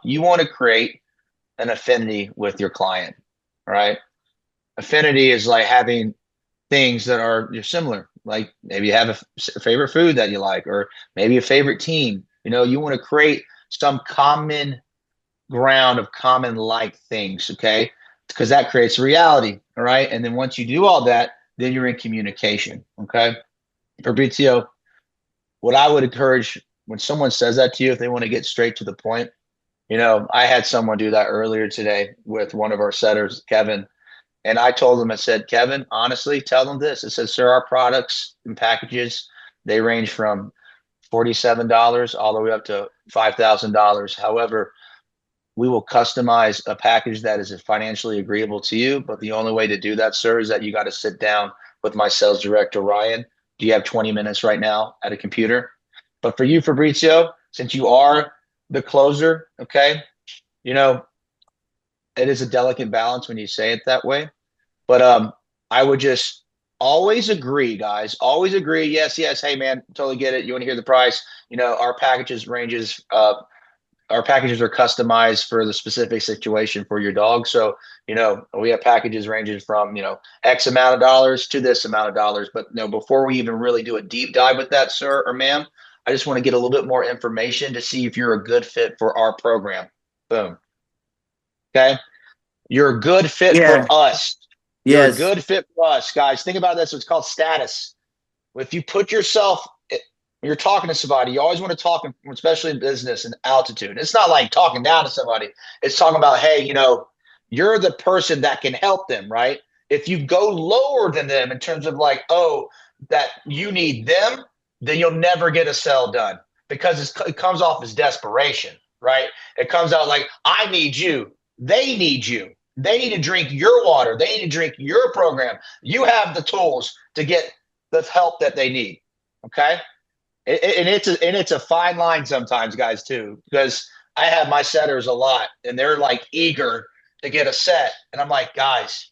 you want to create an affinity with your client, right? Affinity is like having things that are similar. Like maybe you have a favorite food that you like, or maybe a favorite team. You want to create some common ground of common like things, okay? Because that creates reality, all right? And then once you do all that, then you're in communication, okay? Fabrizio, what I would encourage when someone says that to you, if they want to get straight to the point, I had someone do that earlier today with one of our setters, Kevin. And I told him, I said, Kevin, honestly, tell them this. It says, sir, our products and packages, they range from $47 all the way up to $5,000. However, we will customize a package that is financially agreeable to you. But the only way to do that, sir, is that you got to sit down with my sales director, Ryan. Do you have 20 minutes right now at a computer? But for you, Fabrizio, since you are the closer, okay, you know, it is a delicate balance when you say it that way. But I would just always agree, guys. Always agree. Yes, yes. Hey, man, totally get it. You want to hear the price? Our packages are customized for the specific situation for your dog. So, we have packages ranging from, X amount of dollars to this amount of dollars. But before we even really do a deep dive with that, sir or ma'am, I just want to get a little bit more information to see if you're a good fit for our program. Boom. Okay. You're a good fit Yeah. for us. You're a Yes. good fit for us, guys. Think about this. It's called status. If you put yourself, when you're talking to somebody, you always want to talk, especially in business and altitude. It's not like talking down to somebody. It's talking about, hey, you're the person that can help them, right? If you go lower than them in terms of like, oh, that you need them, then you'll never get a sell done because it comes off as desperation, right? It comes out like, I need you. They need you. They need to drink your water. They need to drink your program. You have the tools to get the help that they need. Okay. And it's a fine line sometimes, guys, too, because I have my setters a lot and they're like eager to get a set. And I'm like, guys,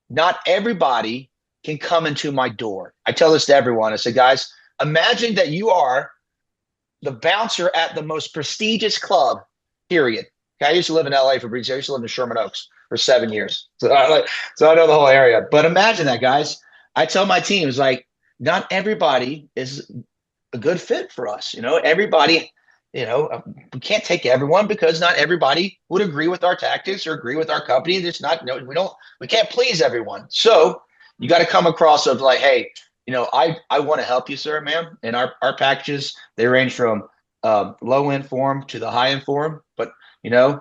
not everybody can come into my door. I tell this to everyone. I say, guys, imagine that you are the bouncer at the most prestigious club, period. Okay, I used to live in LA for Breeze. I used to live in Sherman Oaks for 7 years. So I know the whole area. But imagine that, guys. I tell my teams, like, not everybody is a good fit for us. Everybody, we can't take everyone because not everybody would agree with our tactics or agree with our company. It's not, no, we can't please everyone. So you got to come across of like, hey, I want to help you, sir, ma'am. And our packages, they range from low end form to the high end form. But, the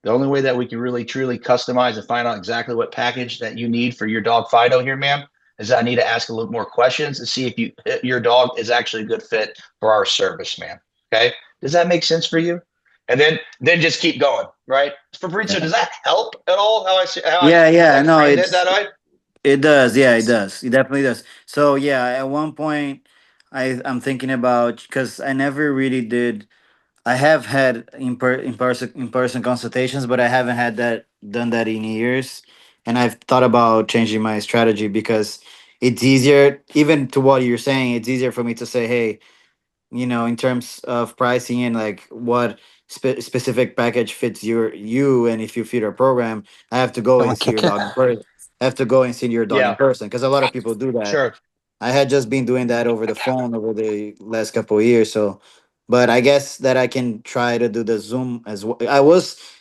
only way that we can really truly customize and find out exactly what package that you need for your dog Fido here, ma'am, is I need to ask a little more questions and see if your dog is actually a good fit for our service, man. Okay. Does that make sense for you? And then just keep going, right? Fabrizio, does that help at all? How I Yeah, yeah, like no, framed it that way? it does. Yeah, it does. It definitely does. So yeah, at one point, I'm thinking about because I never really did. I have had in person consultations, but I haven't had that done that in years. And I've thought about changing my strategy because it's easier, even to what you're saying. It's easier for me to say, hey, in terms of pricing and like what specific package fits you, and if you fit our program, I have to go Don't and see kick your it. dog in person. I have to go and see your dog in Yeah, person because a lot of people do that. sure. I had just been doing that over the phone over the last couple of years. So, but I guess that I can try to do the Zoom as well.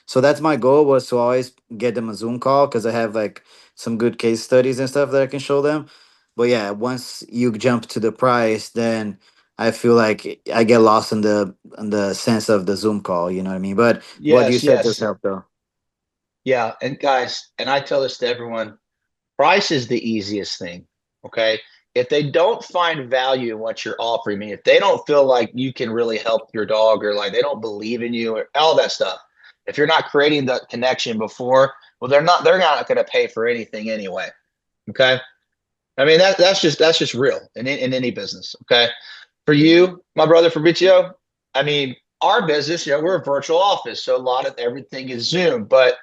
So that's my goal, was to always get them a Zoom call because I have like some good case studies and stuff that I can show them. But yeah, once you jump to the price, then I feel like I get lost in the sense of the Zoom call. You know what I mean? But what you Yes, said does yes. help, though. Yeah. And guys, and I tell this to everyone, price is the easiest thing. Okay. If they don't find value in what you're offering me, if they don't feel like you can really help your dog or like they don't believe in you or all that stuff, if you're not creating the connection before, well, they're not going to pay for anything anyway. Okay. I mean, that's just real in any business. Okay. For you, my brother Fabrizio, I mean, our business, we're a virtual office. So a lot of everything is Zoom, but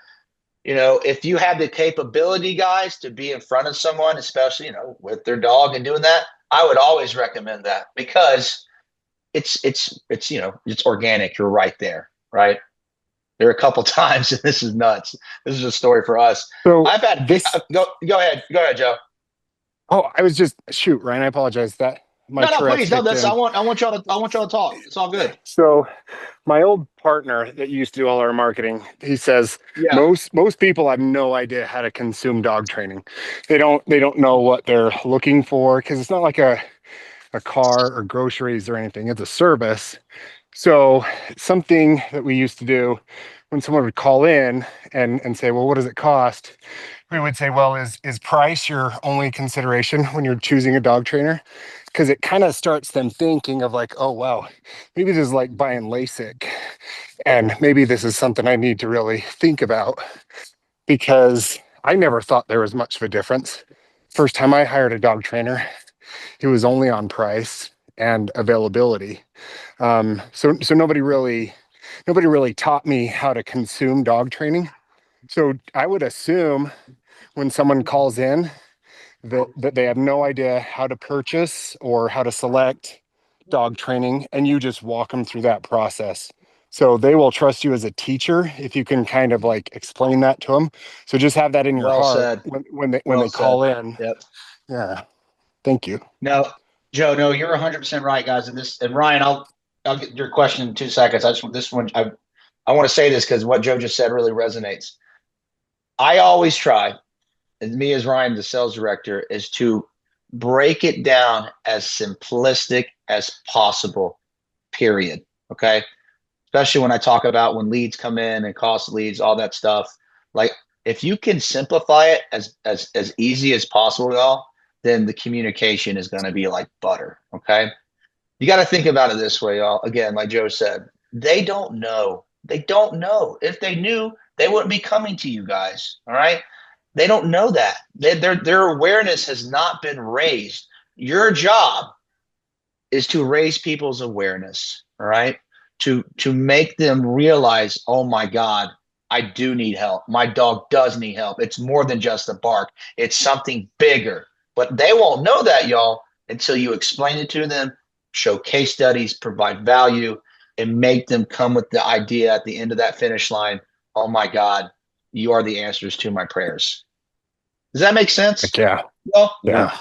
if you have the capability, guys, to be in front of someone, especially, with their dog and doing that, I would always recommend that because it's organic. You're right there. right? There are a couple times, and this is nuts. This is a story for us. So I've had this, go ahead, Joe. oh, I was just, shoot, Ryan, I apologize that my No, no, Tourette's please, no. kicked That's in. I want y'all to talk. It's all good. So my old partner that used to do all our marketing, he says Yeah. most people have no idea how to consume dog training. They don't know what they're looking for because it's not like a car or groceries or anything. It's a service. So something that we used to do when someone would call in and say, well, what does it cost? We would say, well, is price your only consideration when you're choosing a dog trainer? Because it kind of starts them thinking of like, oh wow, maybe this is like buying LASIK, and maybe this is something I need to really think about because I never thought there was much of a difference. First time I hired a dog trainer, it was only on price and availability. So nobody really taught me how to consume dog training. So I would assume when someone calls in that they have no idea how to purchase or how to select dog training, and you just walk them through that process. So they will trust you as a teacher if you can kind of like explain that to them. So just have that in your Well heart said. when Well they said. call in. Yep. Yeah. Thank you. No, Joe. No, you're 100% right, guys. And Ryan, I'll get your question in 2 seconds. I just want this one. I want to say this because what Joe just said really resonates. I always try, and me as Ryan, the sales director, is to break it down as simplistic as possible. Period. Okay. Especially when I talk about when leads come in and cost leads, all that stuff. Like if you can simplify it as easy as possible, y'all, then the communication is going to be like butter. Okay. You got to think about it this way, y'all. Again, like Joe said, they don't know. They don't know. If they knew, they wouldn't be coming to you guys. All right. They don't know that. Their awareness has not been raised. Your job is to raise people's awareness, all right? To make them realize, oh my God, I do need help. My dog does need help. It's more than just a bark. It's something bigger. But they won't know that, y'all, until you explain it to them, show case studies, provide value, and make them come with the idea at the end of that finish line. Oh my God, you are the answers to my prayers. Does that make Like, sense? yeah. Well, Yeah. Yeah.